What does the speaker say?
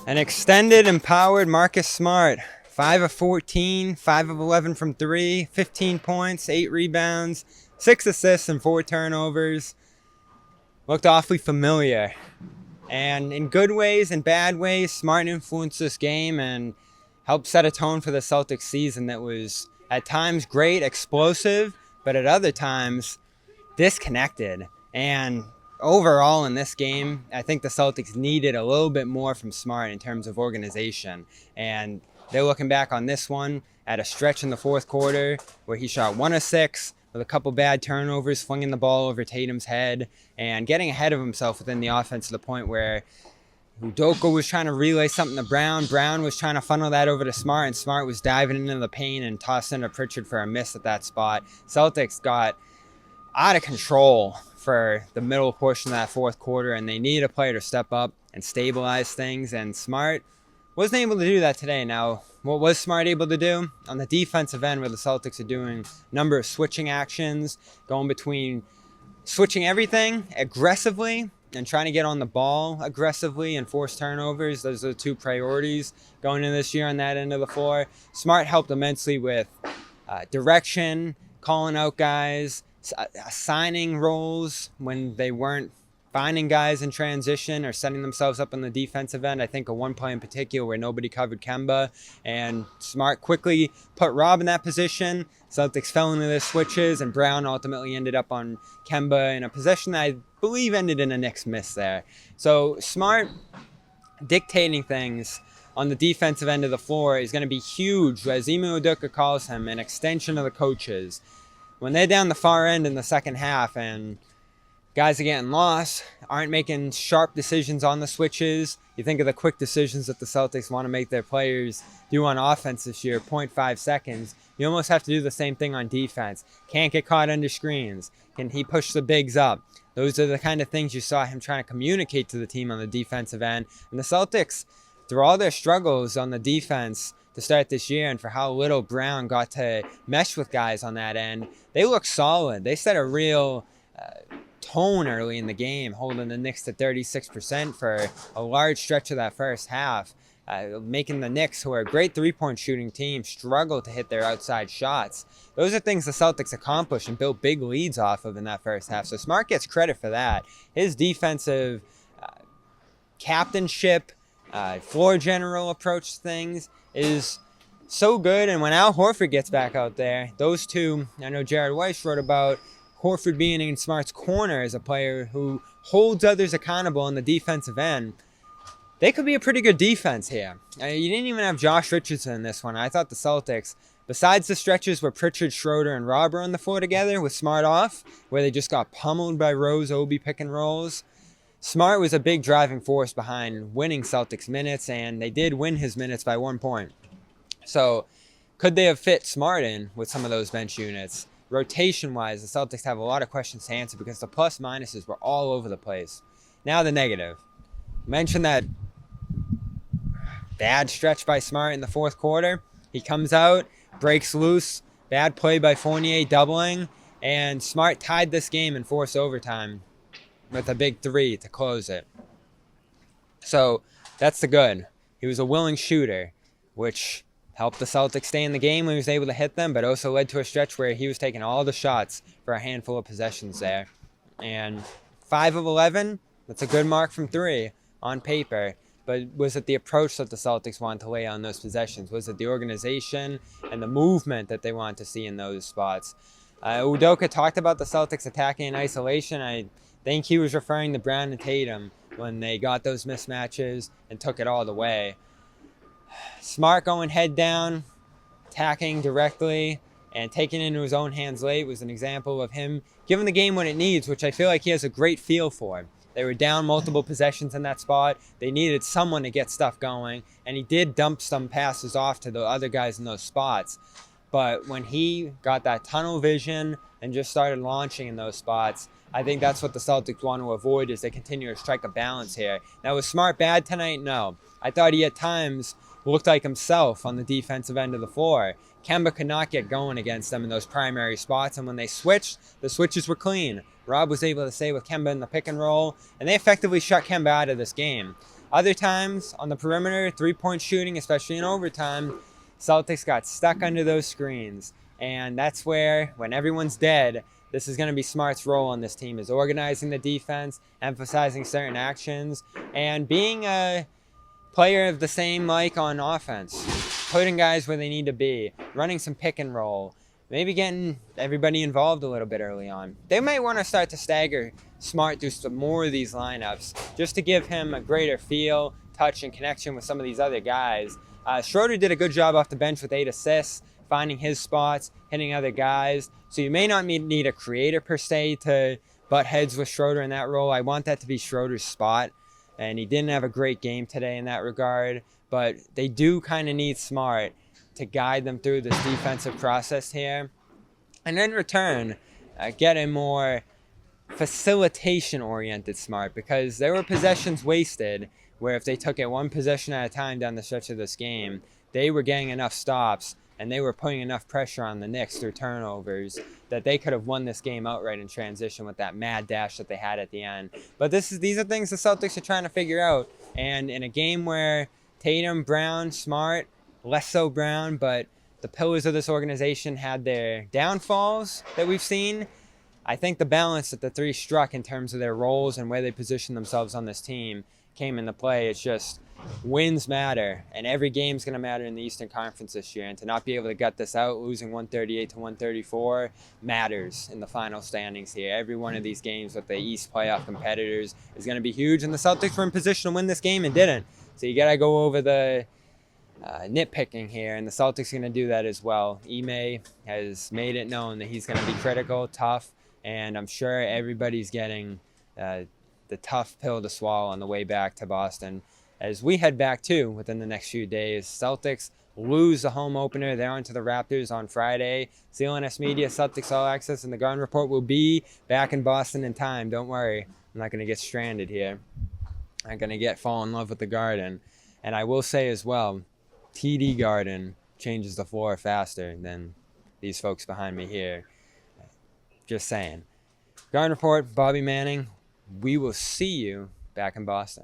An extended, empowered Marcus Smart. 5 of 14, 5 of 11 from 3, 15 points, 8 rebounds, 6 assists, and 4 turnovers. Looked awfully familiar. And in good ways and bad ways, Smart influenced this game and helped set a tone for the Celtics season that was at times great, explosive, but at other times disconnected. And overall in this game, I think the Celtics needed a little bit more from Smart in terms of organization. And they're looking back on this one at a stretch in the fourth quarter where he shot 1 of 6 with a couple bad turnovers, flinging the ball over Tatum's head and getting ahead of himself within the offense to the point where Udoka was trying to relay something to Brown. Brown was trying to funnel that over to Smart, and Smart was diving into the paint and tossing to Pritchard for a miss at that spot. Celtics got out of control for the middle portion of that fourth quarter, and they needed a player to step up and stabilize things, and Smart wasn't able to do that today. Now, what was Smart able to do? On the defensive end, where the Celtics are doing a number of switching actions, going between switching everything aggressively and trying to get on the ball aggressively and force turnovers. Those are the two priorities going into this year on that end of the floor. Smart helped immensely with direction, calling out guys, assigning roles when they weren't finding guys in transition or setting themselves up on the defensive end. I think of one play in particular where nobody covered Kemba, and Smart quickly put Rob in that position. Celtics fell into their switches, and Brown ultimately ended up on Kemba in a possession that I believe ended in a Knicks miss there. So Smart dictating things on the defensive end of the floor is going to be huge, as Ime Udoka calls him, an extension of the coaches. When they're down the far end in the second half and guys are getting lost, aren't making sharp decisions on the switches. You think of the quick decisions that the Celtics want to make their players do on offense this year, 0.5 seconds. You almost have to do the same thing on defense. Can't get caught under screens. Can he push the bigs up? Those are the kind of things you saw him trying to communicate to the team on the defensive end. And the Celtics, through all their struggles on the defense to start this year and for how little Brown got to mesh with guys on that end, they look solid. They set a real tone early in the game, holding the Knicks to 36% for a large stretch of that first half, making the Knicks, who are a great three-point shooting team, struggle to hit their outside shots. Those are things the Celtics accomplished and built big leads off of in that first half. So Smart gets credit for that. His defensive captainship, floor general approach to things is so good. And when Al Horford gets back out there, those two, I know Jared Weiss wrote about Horford being in Smart's corner as a player who holds others accountable on the defensive end. They could be a pretty good defense here. You didn't even have Josh Richardson in this one. I thought the Celtics, besides the stretches where Pritchard, Schroeder, and Rob were on the floor together with Smart off, where they just got pummeled by Rose, Obi pick and rolls, Smart was a big driving force behind winning Celtics minutes, and they did win his minutes by 1 point. So could they have fit Smart in with some of those bench units? Rotation-wise, the Celtics have a lot of questions to answer because the plus-minuses were all over the place. Now the negative. Mentioned that bad stretch by Smart in the fourth quarter. He comes out, breaks loose, bad play by Fournier doubling, and Smart tied this game in forced overtime with a big three to close it. So that's the good. He was a willing shooter, which helped the Celtics stay in the game when he was able to hit them, but also led to a stretch where he was taking all the shots for a handful of possessions there. And 5 of 11, that's a good mark from 3 on paper. But was it the approach that the Celtics wanted to lay on those possessions? Was it the organization and the movement that they wanted to see in those spots? Udoka talked about the Celtics attacking in isolation. I think he was referring to Brown and Tatum when they got those mismatches and took it all the way. Smart going head down, attacking directly, and taking it into his own hands late was an example of him giving the game what it needs, which I feel like he has a great feel for. They were down multiple possessions in that spot. They needed someone to get stuff going, and he did dump some passes off to the other guys in those spots. But when he got that tunnel vision and just started launching in those spots, I think that's what the Celtics want to avoid as they continue to strike a balance here. Now, was Smart bad tonight? No. I thought he at times looked like himself on the defensive end of the floor. Kemba could not get going against them in those primary spots, and when they switched, the switches were clean. Rob was able to stay with Kemba in the pick and roll, and they effectively shut Kemba out of this game. Other times on the perimeter, 3-point shooting, especially in overtime, Celtics got stuck under those screens. And that's where, when everyone's dead, this is going to be Smart's role on this team, is organizing the defense, emphasizing certain actions, and being a player of the same like on offense, putting guys where they need to be, running some pick and roll, maybe getting everybody involved a little bit early on. They might want to start to stagger Smart through some more of these lineups just to give him a greater feel, touch, and connection with some of these other guys. Schroeder did a good job off the bench with 8 assists, finding his spots, hitting other guys. So you may not need a creator per se to butt heads with Schroeder in that role. I want that to be Schroeder's spot. And he didn't have a great game today in that regard. But they do kind of need Smart to guide them through this defensive process here. And in return, get a more facilitation-oriented Smart, because there were possessions wasted where if they took it one possession at a time down the stretch of this game, they were getting enough stops and they were putting enough pressure on the Knicks through turnovers that they could have won this game outright in transition with that mad dash that they had at the end. But these are things the Celtics are trying to figure out. And in a game where Tatum, Brown, Smart, less so Brown, but the pillars of this organization had their downfalls that we've seen, I think the balance that the three struck in terms of their roles and where they position themselves on this team came into play. It's just wins matter, and every game's going to matter in the Eastern Conference this year. And to not be able to gut this out, losing 138 to 134, matters in the final standings here. Every one of these games with the East playoff competitors is going to be huge, and the Celtics were in position to win this game and didn't. So you got to go over the nitpicking here, and the Celtics are going to do that as well. Ime has made it known that he's going to be critical, tough, and I'm sure everybody's getting the tough pill to swallow on the way back to Boston. As we head back too within the next few days, Celtics lose the home opener. They're on to the Raptors on Friday. CLNS Media, Celtics All Access, and the Garden Report will be back in Boston in time. Don't worry, I'm not going to get stranded here. I'm going to fall in love with the Garden. And I will say as well, TD Garden changes the floor faster than these folks behind me here. Just saying. Garden Report, Bobby Manning. We will see you back in Boston.